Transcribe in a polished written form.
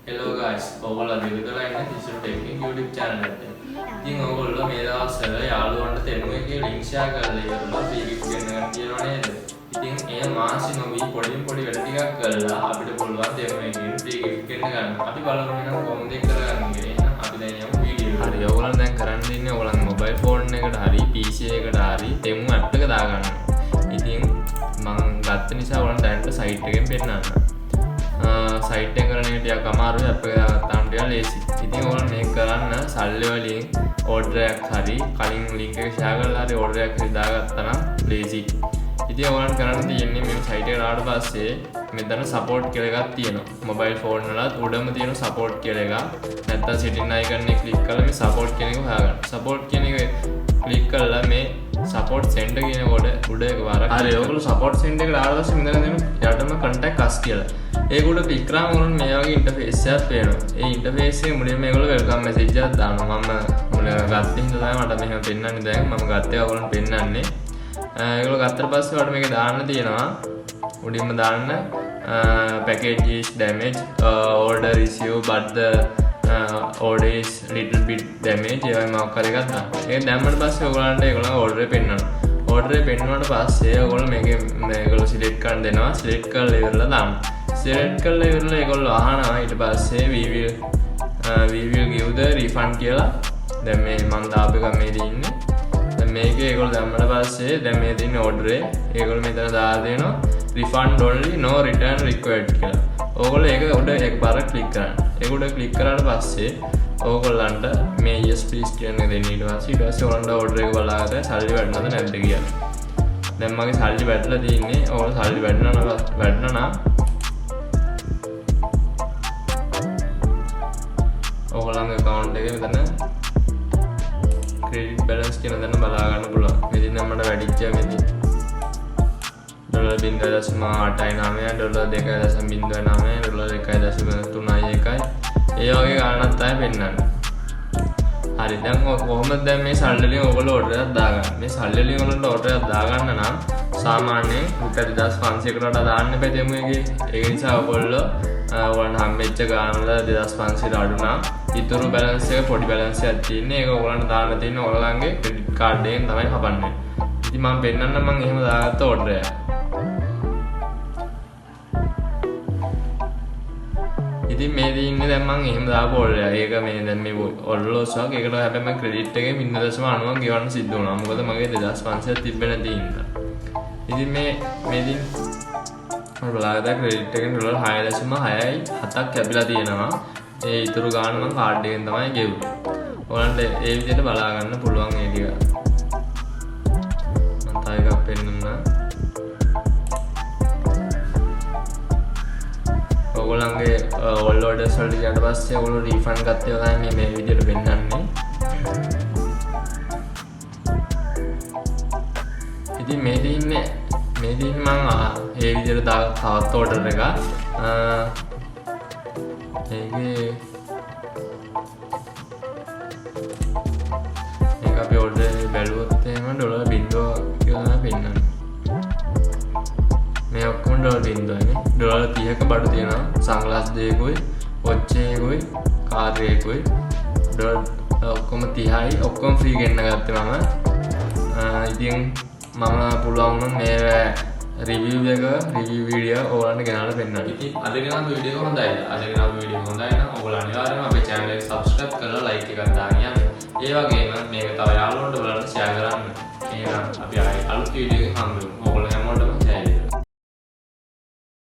Hello guys, ඔයගොල්ලෝ දිවිදලා ඉන්න Digital Teching YouTube channel එකට. ඉතින් ඔයගොල්ලෝ මේ දවස්වල යාළුවන්ට තෙමුගේ link share කරලා ඉවරලා free gift ගන්න කියනවා නේද? ඉතින් ඒ මාසෙ නොවි පොඩි වැඩ ටිකක් කරලා අපිට පුළුවන් තෙමුගෙන් free gift ගන්න. අපි බලමු එහෙනම් කොහොමද ඒක කරගන්නේ කියලා. අපි දැන් යමු වීඩියෝ. හරි, ඔයගොල්ලෝ දැන් කරන්න ඉන්නේ ඔයගොල්ලන්ගේ mobile phone එකට හරි PC එකට හරි තෙමු app එක දාගන්න. ඉතින් මම ගත්ත නිසා ඔයගොල්ලන් දැන්ට site එකෙන් පෙන්නන්න. සයිට් එක කරන එක ටිකක් අමාරුයි app එක දාගත්තාම ටිකක් ලේසි. ඉතින් ඔයාලා මේක කරන්න සල්ලි වලින් order එකක් හරි කලින් link එක share කරලා හරි order එකක් හරි දාගත්තා නම් ලේසි. ඉතින් ඔයාලට කරන්න තියෙන්නේ මේ සයිට් එකට ආවට පස්සේ මෙතන support කියලා එකක් තියෙනවා. mobile phone වලත් උඩම තියෙන support කියලා එකක්. නැත්නම් setting icon එක click කරලා මේ support කියන එක හොයාගන්න. support කියන එක click කරලා මේ support center කියන කොට උඩ එක වරක්. හරි, ඔයගොල්ලෝ support center එකට ආවට පස්සේ මෙතන තියෙන යටම contact us කියලා. ඒකට ක්ලික් කරාම ඔයාලට මේ වගේ ඉන්ටර්ෆේස් එකක් පේනවා. ඒ ඉන්ටර්ෆේස් එකේ මුලින්ම මේගොල්ලෝ වෙල්කම් මෙසේජ් එකක් දානවා. මම මුලින්ම ගත්තේ හින්දා තමයි මට මෙහෙම පෙන්නන්නේ දැන්. මම ගත්තේ ඔයගොල්ලන්ට පෙන්නන්නේ. ඒගොල්ලෝ ගත්තට පස්සේ ඔයාලට මේක දාන්න තියෙනවා. උඩින්ම දාන්න package is damaged, order issue but the order is little bit damaged. ඒ වගේ මොකක් හරි එකක් දාන්න. ඒක දැම්මට පස්සේ ඔයගොල්ලන්ට ඒගොල්ලෝ order එක පෙන්නනවා. order එක පෙන්නුවාට පස්සේ ඔයගොල්ලෝ මේගොල්ලෝ select කරන් දෙනවා. select කරලා ඉවරලා දාන්න. select කරලා ඉවරලා ඒගොල්ලෝ අහනවා ඊට පස්සේ we will give the refund කියලා. දැන් මේ මම දාපු එක මේ දින්නේ. දැන් මේකේ ඒගොල්ලෝ දැම්මට පස්සේ දැන් මේ දින්නේ order එක. ඒගොල්ලෝ මෙතන දාලා දෙනවා refund only no return required කියලා. ඕගොල්ලෝ ඒක උඩ එකපාරක් click කරන්න. ඒක උඩ click කරාට පස්සේ ඕගොල්ලන්ට මේ yes please කියන එක දෙන්න. ඊට පස්සේ ඔයාලන්ට order එක බලාගෙන සල්ලි වැටෙනවද නැද්ද කියලා. දැන් මගේ සල්ලි වැටලා තියෙන්නේ. ඕගොල්ලෝ සල්ලි වැටෙනා නම් ඔයගොල්ලන්ගේ account එකේ මෙතන credit balance කියන දන්න බලා ගන්න පුළුවන්. මෙදින නම් මට වැඩිච්ච මෙදින $0.889 $2.09 $1.391 ඒ වගේ ගානක් තමයි පෙන්නන්නේ. හරි, දැන් කොහොමද දැන් මේ සල්ලි වලින් ඔයගොල්ලෝ order එකක් දාගන්න. මේ සල්ලි වලින් ඔයගොල්ලෝ order එකක් දාගන්න නම් සාමාන්‍යයෙන් රුපියල් 2500කට වඩා දාන්න බෑ දෙමු එකේ. ඒක නිසා ඔයගොල්ලෝ ඔයාලන්ට හම්බෙච්ච ගාන වල 2500ට අඩු නම් ඉතුරු බැලන්ස් එක පොඩි බැලන්ස් එකක් තියෙන්නේ. ඒක ඔයගොල්ලන්ට දාන්න තියෙන්නේ ඔයගොල්ලන්ගේ ක්‍රෙඩිට් කාඩ් එකෙන් තමයි කපන්නේ. ඉතින් මම පෙන්නන්න මම එහෙම දාගත්ත order එක. ඉතින් මේ දින්නේ දැන් මම එහෙම දාපු order එක. ඒක මේ දැන් මේ order loss එකක්. ඒකට හැබැයි මම ක්‍රෙඩිට් එකේ 0.90ක් ගෙවන්න සිද්ධ වුණා. මොකද මගේ 2500ක් තිබ්බේ නැති හින්දා. ඉතින් මේ දින් මම බලාගත්තා ක්‍රෙඩිට් එකෙන් $6.6.7ක් කැපිලා තියෙනවා. ඒ ඉතුරු ගාන මම කාඩ් එකෙන් තමයි ගෙවුවේ. ඔයාලන්ට ඒ විදිහට බලා ගන්න පුළුවන් ඒ ටික. මම තව එකක් පෙන්නන්න. ඔයගොල්ලන්ගේ all orders වලට ගියාට පස්සේ ඔයගොල්ලෝ refund ගත්තේ තමයි මේ විදිහට පෙන්නන්නේ. ඉතින් මේ දින්නේ මම ඒ විදිහට තවත් order එක මේක අපි order බැලුවොත් එහෙම $0 කියලා පෙන්නන්නේ. මේ ඔක්කොම $0 නේ. $30ක බඩු තියෙනවා. සන්ග්ලාස් දෙකකුයි, watch එකකුයි, කාර් එකකුයි. ඔක්කොම 30යි. ඔක්කොම ෆ්‍රී ගෙන්න ගත්තේ මම. ඉතින් මම පුළුවන් නම් මේ රිවිව් වීඩියෝ ඔයාලන්ට ගෙනල්ලා පෙන්නන්න. ඉතින් අද ගෙනාපු වීඩියෝ හොඳයි. හොඳයි නම් ඔයාලා අනිවාර්යයෙන්ම අපේ channel එක subscribe කරලා like එකක් දාන්න යන්න. ඒ වගේම මේක තව යාළුවන්ට ඔයාලට share කරන්න. එහෙනම් අපි ආයෙ අලුත් වීඩියෝ එකකින් හම්බ වෙමු. ඔයාලා හැමෝටම